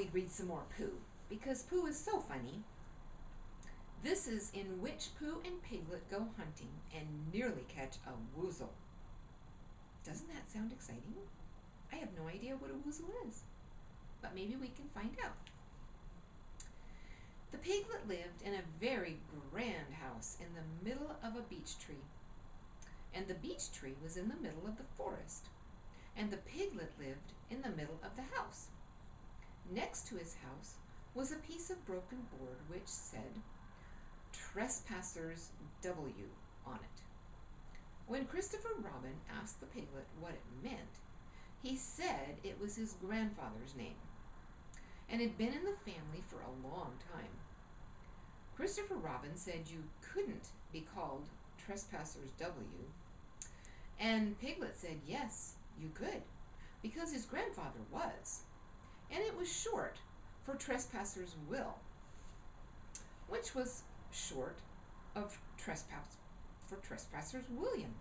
we'd read some more Pooh, because Pooh is so funny. This is in which Pooh and Piglet go hunting and nearly catch a woozle. Doesn't that sound exciting? I have no idea what a woozle is, but maybe we can find out. The piglet lived in a very grand house in the middle of a beech tree, and the beech tree was in the middle of the forest, and the piglet lived in the middle of the house. Next to his house was a piece of broken board which said, "Trespassers W" on it. When Christopher Robin asked the piglet what it meant, he said it was his grandfather's name, and had been in the family for a long time. Christopher Robin said you couldn't be called Trespassers W, and Piglet said yes, you could, because his grandfather was, and it was short for Trespassers Will, which was short of Trespassers William,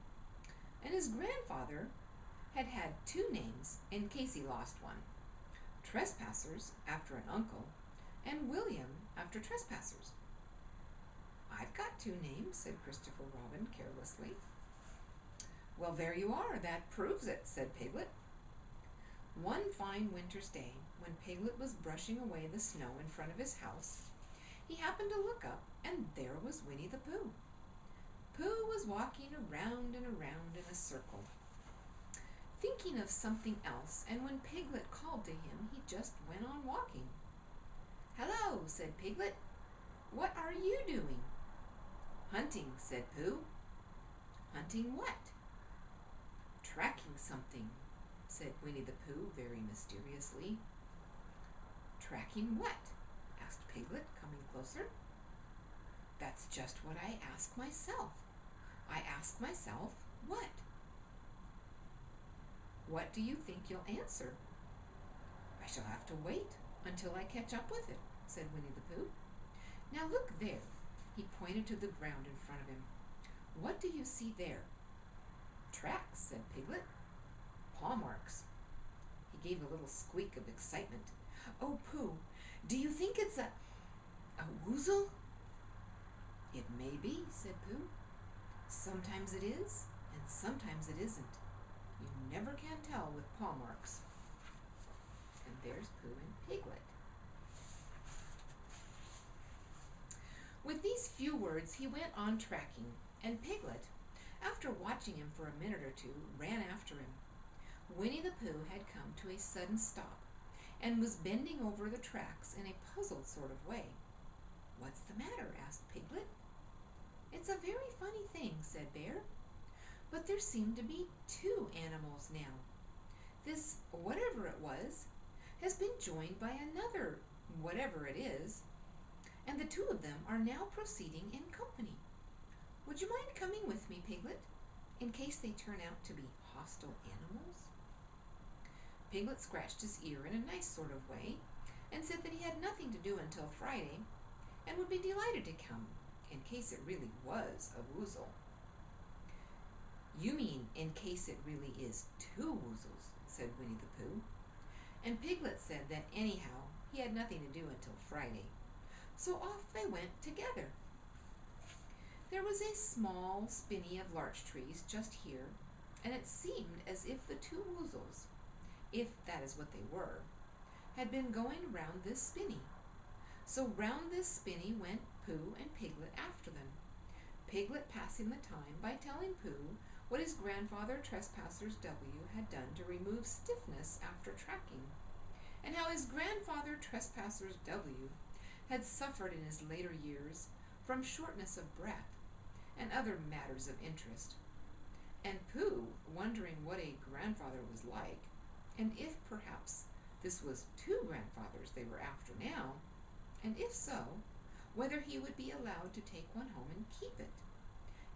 and his grandfather had had two names in case he lost one: Trespassers after an uncle, and William after Trespassers. "I've got two names," said Christopher Robin carelessly. "Well, there you are, that proves it," said Piglet. One fine winter's day, when Piglet was brushing away the snow in front of his house, he happened to look up, and there was Winnie the Pooh. Pooh was walking around and around in a circle, thinking of something else, and when Piglet called to him, he just went on walking. "Hello," said Piglet. "What are you doing?" "Hunting," said Pooh. "Hunting what?" "Tracking something," said Winnie the Pooh very mysteriously. "Tracking what?" asked Piglet, coming closer. "That's just what I ask myself. I ask myself, what?" "What do you think you'll answer?" "I shall have to wait until I catch up with it," said Winnie the Pooh. "Now look there." He pointed to the ground in front of him. "What do you see there?" "Tracks," said Piglet. "Paw marks." He gave a little squeak of excitement. "Oh, Pooh, do you think it's a woozle?" "It may be," said Pooh. "Sometimes it is, and sometimes it isn't. You never can tell with paw marks." And there's Pooh and Piglet. With these few words he went on tracking, and Piglet, after watching him for a minute or two, ran after him. Winnie the Pooh had come to a sudden stop, and was bending over the tracks in a puzzled sort of way. "What's the matter?" asked Piglet. "It's a very funny thing," said Bear, "but there seem to be two animals now. This whatever it was has been joined by another whatever it is, and the two of them are now proceeding in company. Would you mind coming with me, Piglet, in case they turn out to be hostile animals?" Piglet scratched his ear in a nice sort of way, and said that he had nothing to do until Friday, and would be delighted to come, in case it really was a woozle. "You mean in case it really is two woozles," said Winnie the Pooh, and Piglet said that anyhow he had nothing to do until Friday, so off they went together. There was a small spinney of larch trees just here, and it seemed as if the two woozles, if that is what they were, had been going round this spinney. So round this spinney went Pooh and Piglet after them, Piglet passing the time by telling Pooh what his grandfather Trespassers W had done to remove stiffness after tracking, and how his grandfather Trespassers W had suffered in his later years from shortness of breath and other matters of interest, and Pooh wondering what a grandfather was like, and if perhaps this was two grandfathers they were after now, and if so, whether he would be allowed to take one home and keep it,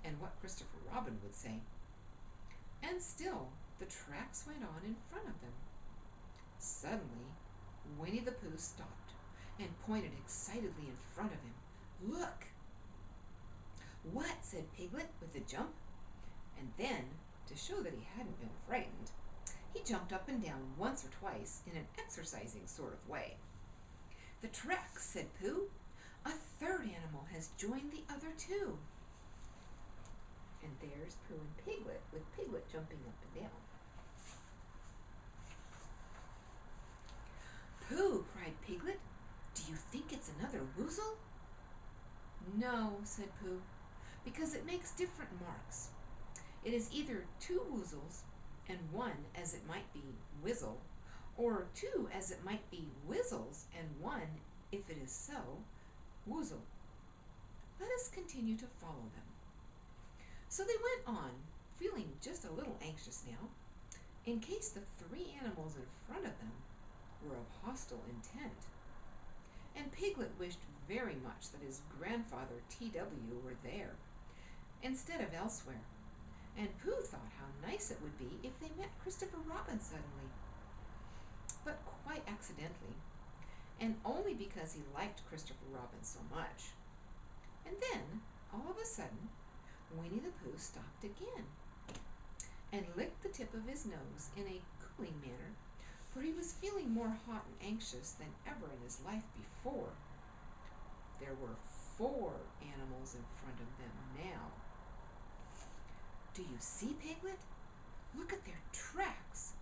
and what Christopher Robin would say. And still the tracks went on in front of them. Suddenly Winnie the Pooh stopped and pointed excitedly in front of him. "Look!" "What?" said Piglet with a jump, and then, to show that he hadn't been frightened, he jumped up and down once or twice in an exercising sort of way. "The tracks," said Pooh. "A third animal has joined the other two." And there's Pooh and Piglet, with Piglet jumping up and down. "Pooh," cried Piglet, "do you think it's another Woozle?" "No," said Pooh, "because it makes different marks. It is either two Woozles, and one, as it might be, Wizzle, or two, as it might be, Wizzles, and one, if it is so, Woozle. Let us continue to follow them." So they went on, feeling just a little anxious now, in case the three animals in front of them were of hostile intent. And Piglet wished very much that his grandfather T.W. were there, instead of elsewhere. And Pooh thought how nice it would be if they met Christopher Robin suddenly, but quite accidentally, and only because he liked Christopher Robin so much. And then, all of a sudden, Winnie the Pooh stopped again, and licked the tip of his nose in a cooling manner, for he was feeling more hot and anxious than ever in his life before. There were 4 animals in front of them now. "Do you see, Piglet? Look at their tracks.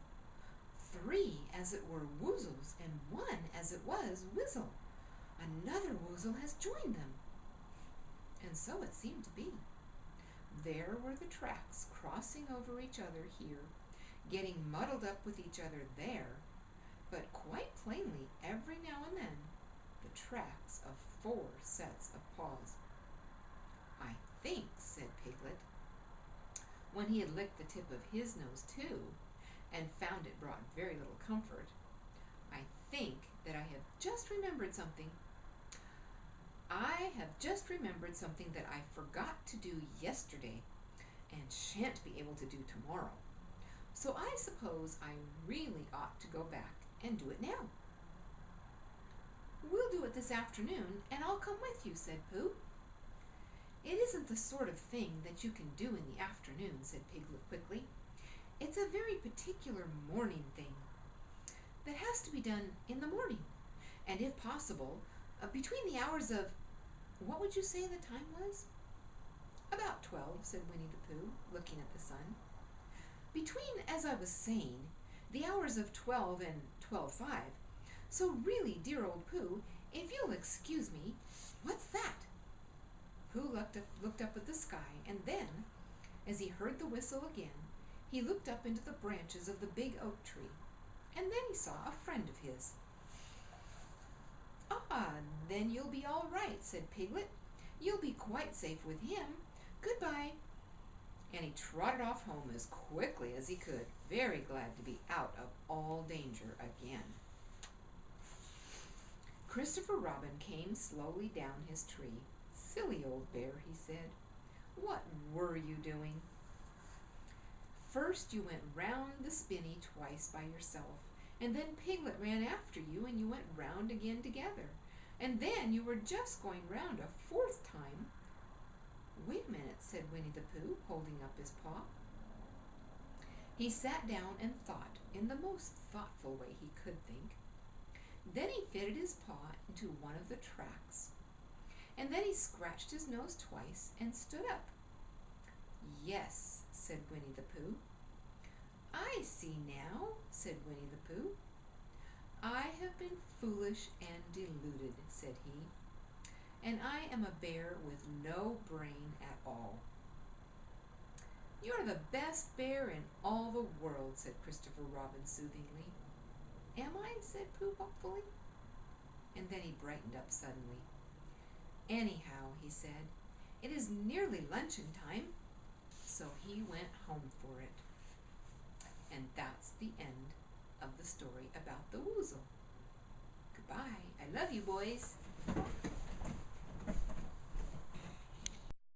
3 as it were Woozles, and 1 as it was Wizzle. Another Woozle has joined them." And so it seemed to be. There were the tracks crossing over each other here, getting muddled up with each other there, but quite plainly every now and then the tracks of 4 sets of paws. "I think," said Piglet, when he had licked the tip of his nose too, and found it brought very little comfort, "I think that I have just remembered something. I have just remembered something that I forgot to do yesterday and shan't be able to do tomorrow. So I suppose I really ought to go back and do it now." "We'll do it this afternoon, and I'll come with you," said Pooh. "It isn't the sort of thing that you can do in the afternoon," said Piglet quickly. "It's a very particular morning thing that has to be done in the morning, and if possible, between the hours of— what would you say the time was?" "About 12, said Winnie the Pooh, looking at the sun. "Between, as I was saying, the hours of 12 and 12:05. So really, dear old Pooh, if you'll excuse me— what's that?" Pooh looked up at the sky, and then, as he heard the whistle again, he looked up into the branches of the big oak tree, and then he saw a friend of his. "Ah, then you'll be all right," said Piglet. "You'll be quite safe with him. Goodbye." And he trotted off home as quickly as he could, very glad to be out of all danger again. Christopher Robin came slowly down his tree. "Silly old bear," he said. "What were you doing? First you went round the spinney twice by yourself, and then Piglet ran after you, and you went round again together, and then you were just going round a 4th time." "Wait a minute," said Winnie the Pooh, holding up his paw. He sat down and thought, in the most thoughtful way he could think. Then he fitted his paw into one of the tracks, and then he scratched his nose twice and stood up. "Yes," said Winnie the Pooh. "I see now," said Winnie the Pooh. "I have been foolish and deluded," said he, "and I am a bear with no brain at all." "You're the best bear in all the world," said Christopher Robin soothingly. "Am I?" said Pooh hopefully. And then he brightened up suddenly. "Anyhow," he said, "it is nearly luncheon time." So he went home for it. And that's the end of the story about the Woozle. Goodbye. I love you, boys.